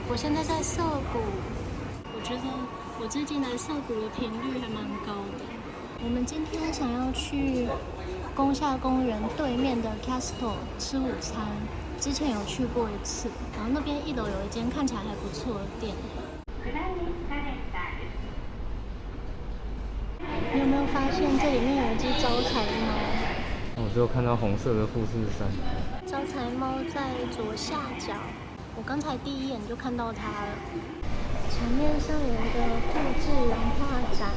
我现在在涩谷，我觉得我最近来涩谷的频率还蛮高的。我们今天想要去宫下公园对面的 Castle 吃午餐，之前有去过一次，然后那边1楼有一间看起来还不错的店。你有没有发现这里面有一只招财猫？我只有看到红色的富士山。招财猫在左下角，我刚才第一眼就看到它了。前面上有一个复制人画展，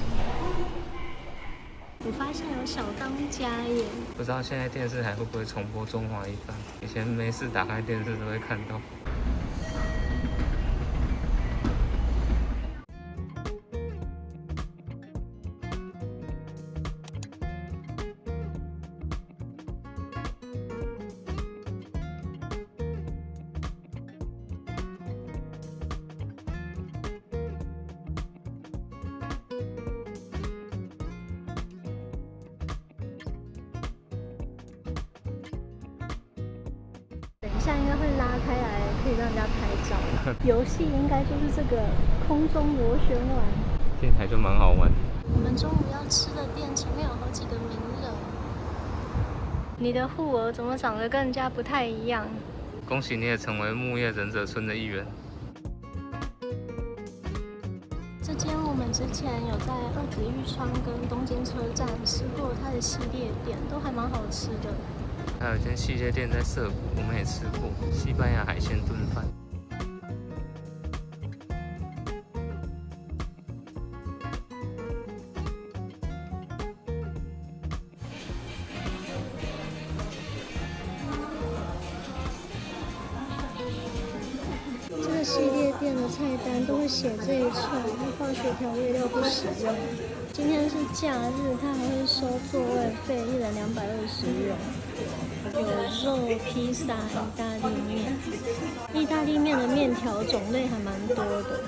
我发现有小当家耶。不知道现在电视还会不会重播《中华一番》？以前没事打开电视都会看到。等一下应该会拉开来，可以让人家拍照。游戏应该就是这个空中螺旋丸，听起来就蛮好玩。我们中午要吃的店前面有好几个名人。你的户额怎么长得跟人家不太一样？恭喜你也成为木叶忍者村的一员。这间我们之前有在二子玉川跟东京车站吃过它的系列店，都还蛮好吃的。还有一间系列店在涩谷，我们也吃过西班牙海鲜炖饭。这个系列店的菜单都会写这一串，化学调味料不使用。今天是假日，它还会收座位费，1人220元。有肉、披萨、意大利面。意大利面的面条种类还蛮多的。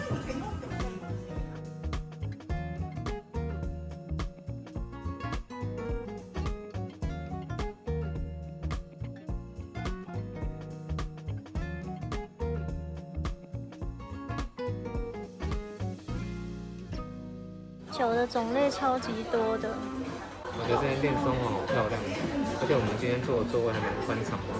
酒的种类超级多的。我觉得这间店装潢好漂亮，而且我们今天坐的座位还蛮宽敞的。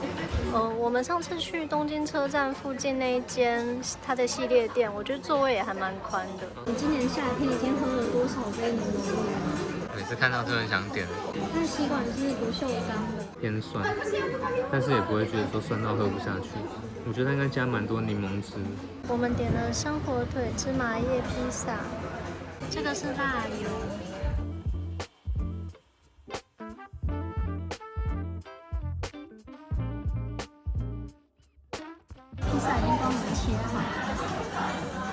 我们上次去东京车站附近那一间它的系列店，我觉得座位也还蛮宽的。你今年夏天已经喝了多少杯柠檬绿了？每次看到就很想点。它的吸管是不锈钢的，偏酸，但是也不会觉得说酸到喝不下去。我觉得它应该加蛮多柠檬汁。我们点了生火腿芝麻叶披萨，这个是辣油。披萨已经帮我们切好，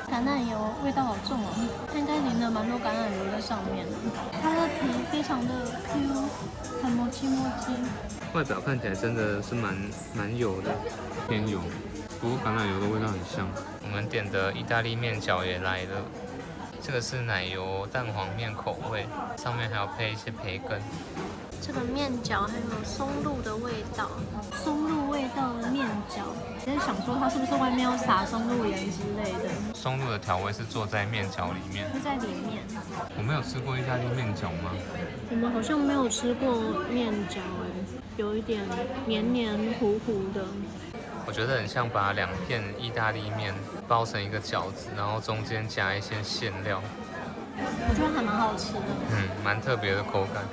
橄榄油味道好重哦，它应该淋了蛮多橄榄油在上面。它的皮非常的 Q， 很摸叽摸叽。外表看起来真的是蛮油的，偏油，不过橄榄油的味道很香。我们点的意大利面饺也来了，这个是奶油蛋黄面口味，上面还有配一些培根。这个面饺还有松露的味道，松露味道的面饺，我在想说它是不是外面要撒松露盐之类的？松露的调味是做在面饺里面，会在里面。我没有吃过意大利面饺吗？我们好像没有吃过面饺有一点黏黏糊糊的。我觉得很像把2片意大利面包成一个饺子，然后中间加一些馅料。我觉得还蛮好吃的。蛮特别的口感，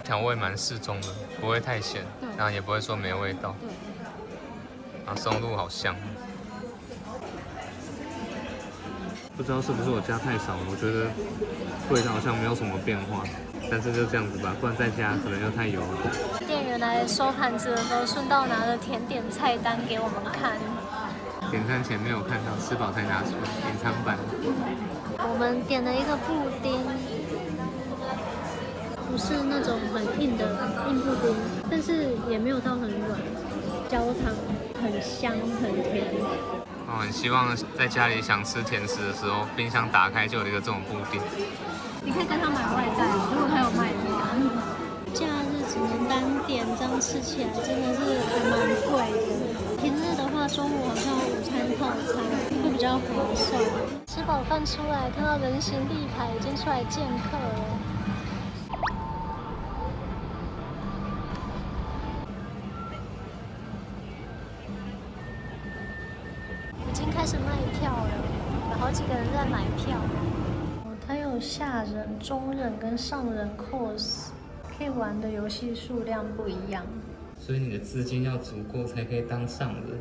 调味蛮适中的，不会太咸，然后也不会说没味道。啊，松露好香。不知道是不是我加太少了，我觉得味道好像没有什么变化，但是就这样子吧，不然再加可能又太油了。店员来收盘子的时候，顺道拿了甜点菜单给我们看。点餐前没有看到，吃饱才拿出来，隐藏版。我们点了一个布丁，不是那种很硬的硬布丁，但是也没有到很软，焦糖很香很甜。我很希望在家里想吃甜食的时候，冰箱打开就有一个这种布丁。你可以跟他买外带，如果他有卖的话。假日只能单点，这样吃起来真的是还蛮贵的。平日的话，中午好像午餐套餐会比较划算。吃饱饭出来，看到人行立牌已经出来见客了。已经开始卖票了，有好几个人在买票。它有下人、中人跟上人 course， 可以玩的游戏数量不一样。所以你的资金要足够才可以当上人。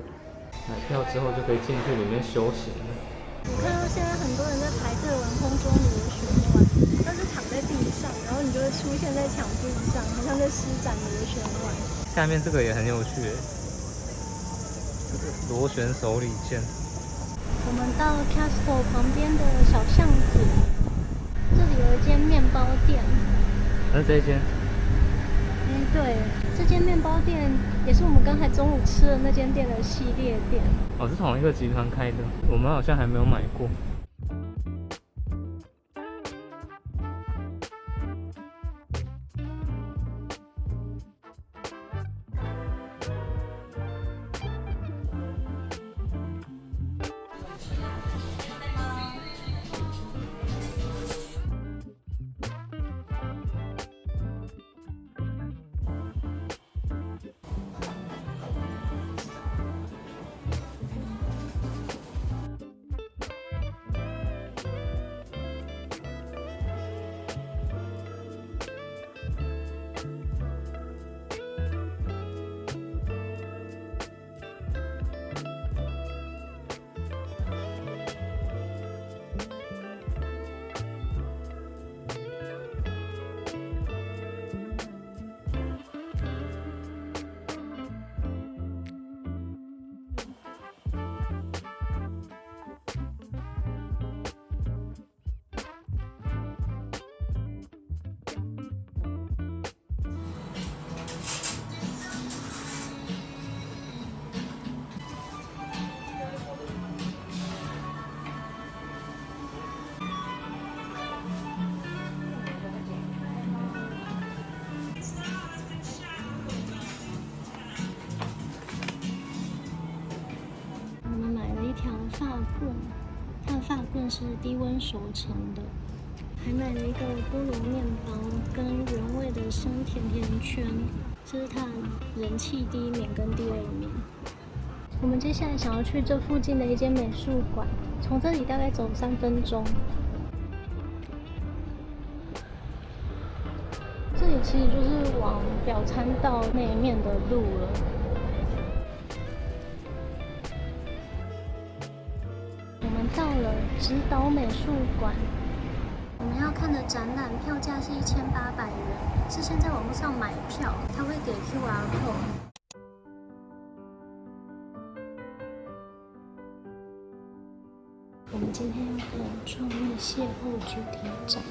买票之后就可以进去里面休闲了。我看到现在很多人在排队玩空中螺旋丸，它是躺在地上，然后你就会出现在墙壁上，好像在施展螺旋丸。下面这个也很有趣，这个螺旋手里剑。我们到 Castle 旁边的小巷子，这里有一间面包店。那这一间？对，这间面包店也是我们刚才中午吃的那间店的系列店。哦，是同一个集团开的，我们好像还没有买过。条发棍，它的发棍是低温熟成的，还买了一个菠萝面包跟原味的生甜甜圈，这是它人气第一名跟第二名。我们接下来想要去这附近的一间美术馆，从这里大概走3分钟。这里其实就是往表参道那一面的路了。我们到了直岛美术馆，我们要看的展览票价是1800元，是先在网络上买票，它会给 QR code。我们今天要看创意邂逅主题展。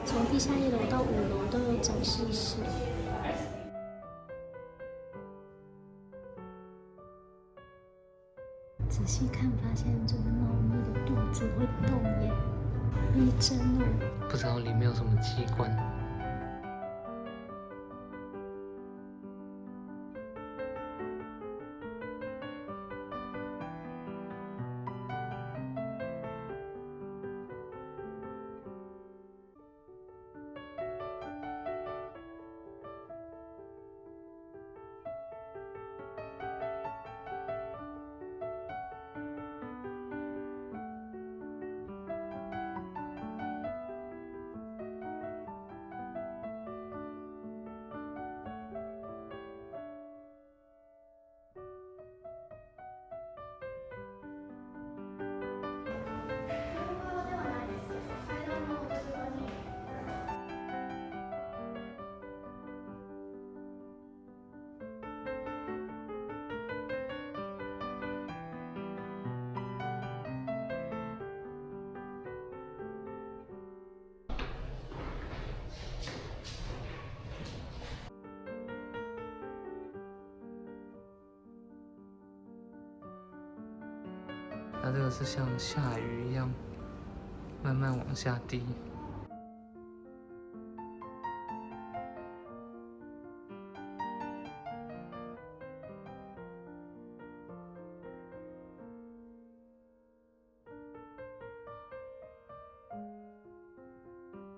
从地下1楼到5楼都有展示室。仔细看，发现这个猫咪的肚子会动耶，逼真哦！不知道里面有什么机关。它这个是像下雨一样，慢慢往下滴。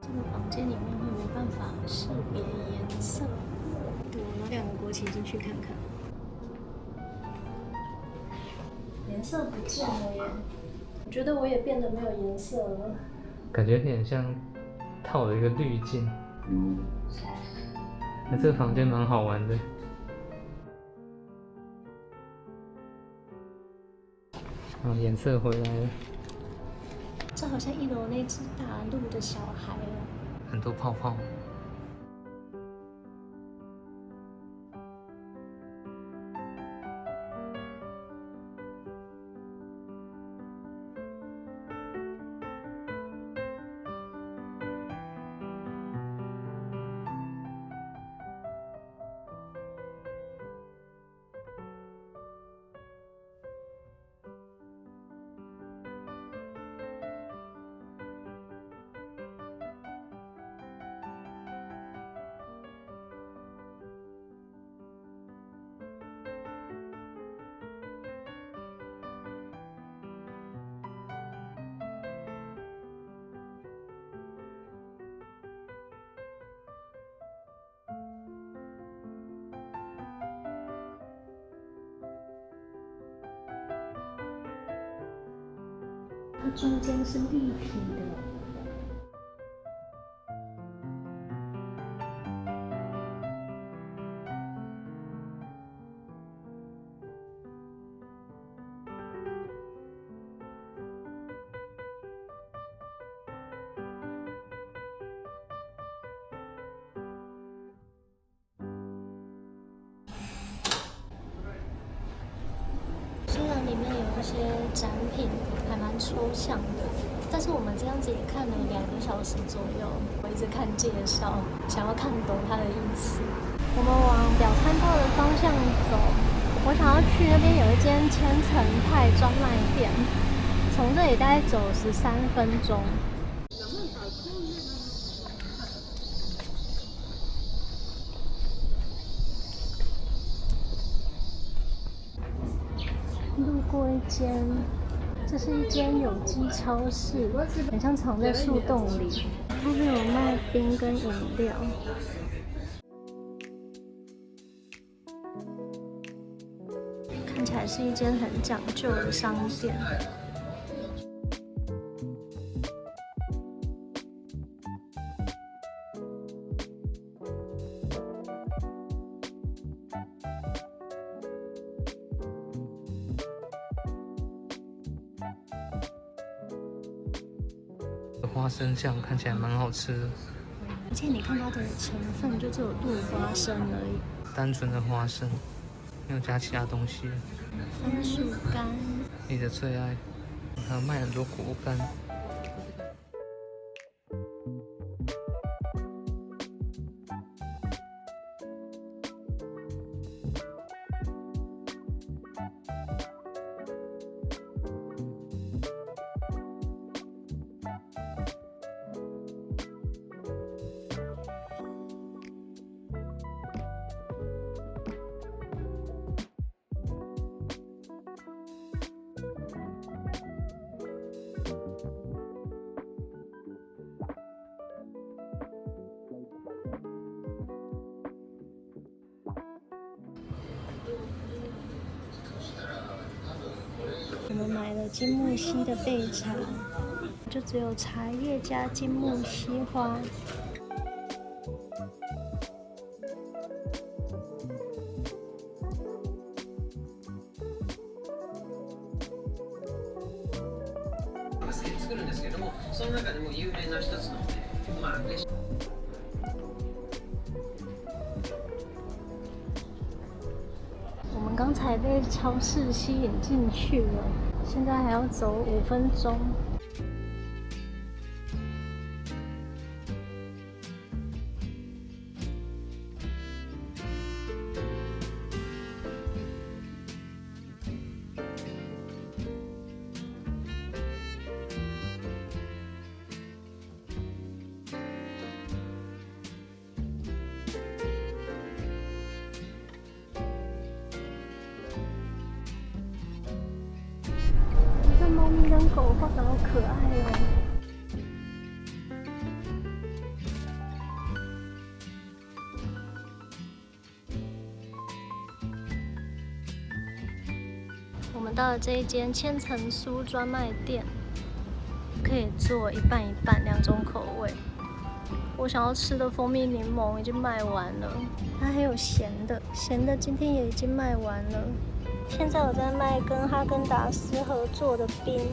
这个房间里面会没办法识别颜色，我拿2个国旗进去看看。颜色不见了耶！我觉得我也变得没有颜色了，感觉有点像套了一个滤镜。那这个房间蛮好玩的。颜色回来了。这好像1楼那只大鹿的小孩哦。很多泡泡。它中间是立体的。虽然里面有一些展品还蛮抽象的，但是我们这样子也看了2个小时左右。我一直看介绍，想要看懂它的意思。我们往表参道的方向走，我想要去那边有一间千层派专卖店，从这里大概走13分钟。路过一间，这是一间有机超市，很像藏在树洞里。它是有卖冰跟饮料。看起来是一间很讲究的商店。花生酱看起来蛮好吃的，而且你看它的成分就只有杜花生而已，单纯的花生，没有加其他东西。番薯干，你的最爱，还有卖很多果干。我们买了金木犀的焙茶，就只有茶叶加金木犀花。作るんですけども、その中でも有名な一つの我们刚才被超市吸引进去了，现在还要走5分钟。好可爱哦。我们到了这一间千层酥专卖店，可以做一半一半2种口味。我想要吃的蜂蜜柠檬已经卖完了，它还有咸的，咸的今天也已经卖完了。现在我在卖跟哈根达斯合作的冰。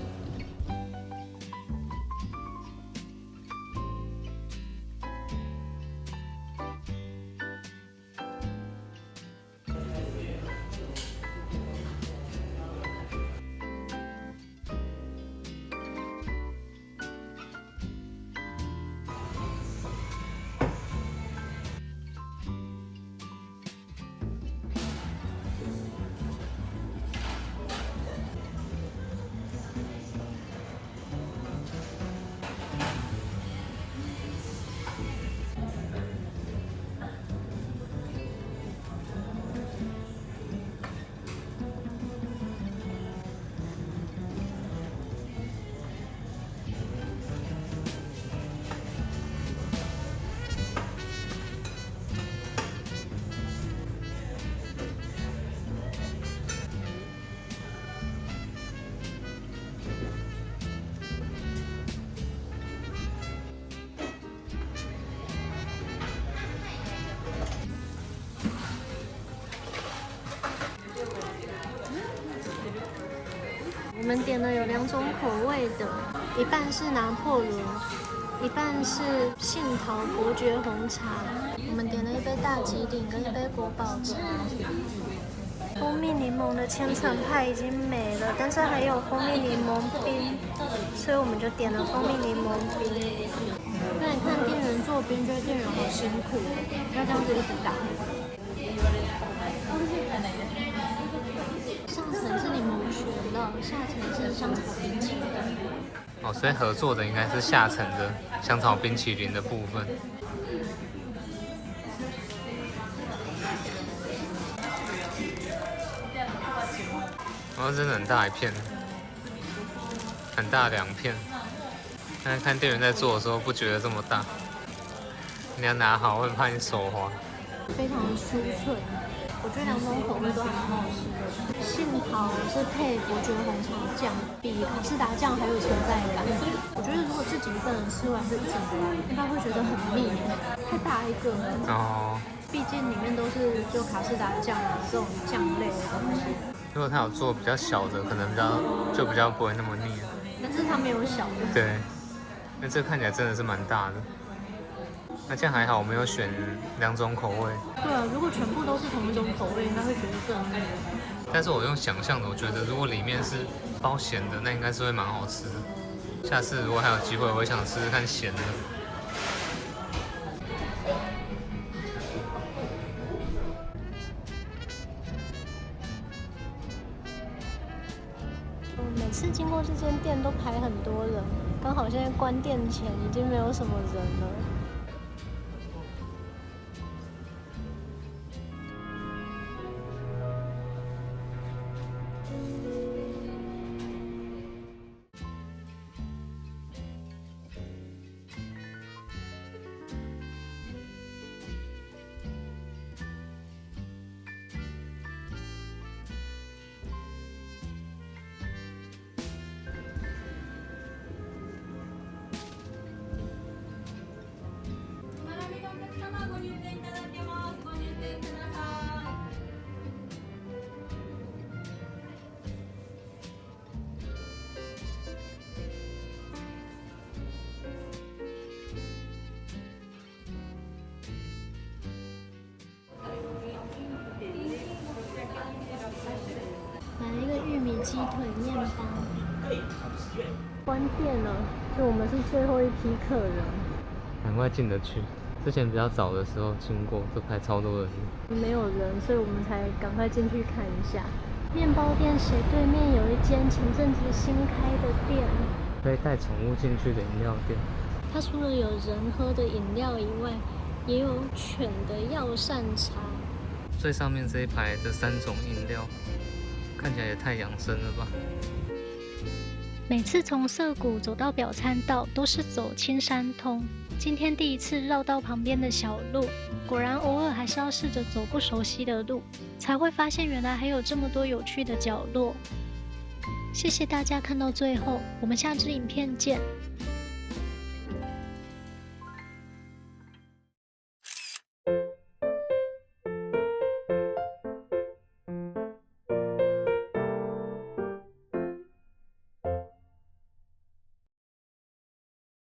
我们点了有2种口味的，一半是拿破仑，一半是杏桃伯爵红茶。我们点了一杯大吉岭跟一杯国宝茶。蜂蜜柠檬的千层派已经没了，但是还有蜂蜜柠檬冰，所以我们就点了蜂蜜柠檬冰。那你看店员做冰，觉得店员好辛苦，要这样子一直打。上层是柠檬雪酪，下层是香草冰淇淋。哦，所以合作的应该是下层的香草冰淇淋的部分。哦，真的很大一片，很大2片。但是看店员在做的时候，不觉得这么大。你要拿好，会怕你手滑。非常酥脆，我觉得2种口味都还蛮好吃的。杏桃是配伯爵红茶酱，比卡士达酱还有存在感。我觉得如果自己一个人吃完这一整个，应该会觉得很腻，太大一个了。哦。毕竟里面都是就卡士达酱啊这种酱类的东西。如果他有做比较小的，可能比较不会那么腻。但是它没有小的。对，那这看起来真的是蛮大的。那这样还好，我们有选2种口味。对啊，如果全部都是同一种口味，应该会觉得更腻。但是我用想象的，我觉得如果里面是包咸的，那应该是会蛮好吃的。下次如果还有机会，我会想吃吃看咸的。每次经过这间店都排很多人，刚好现在关店前已经没有什么人了。买了一个玉米鸡腿面包。关店了，就我们是最后一批客人。赶快进得去。之前比较早的时候经过，都排超多人。没有人，所以我们才赶快进去看一下。面包店斜对面有一间前阵子新开的店，可以带宠物进去的饮料店。它除了有人喝的饮料以外，也有犬的药膳茶。最上面这一排这3种饮料，看起来也太养生了吧。每次从涩谷走到表参道都是走青山通，今天第一次绕到旁边的小路，果然偶尔还是要试着走不熟悉的路，才会发现原来还有这么多有趣的角落。谢谢大家看到最后，我们下支影片见。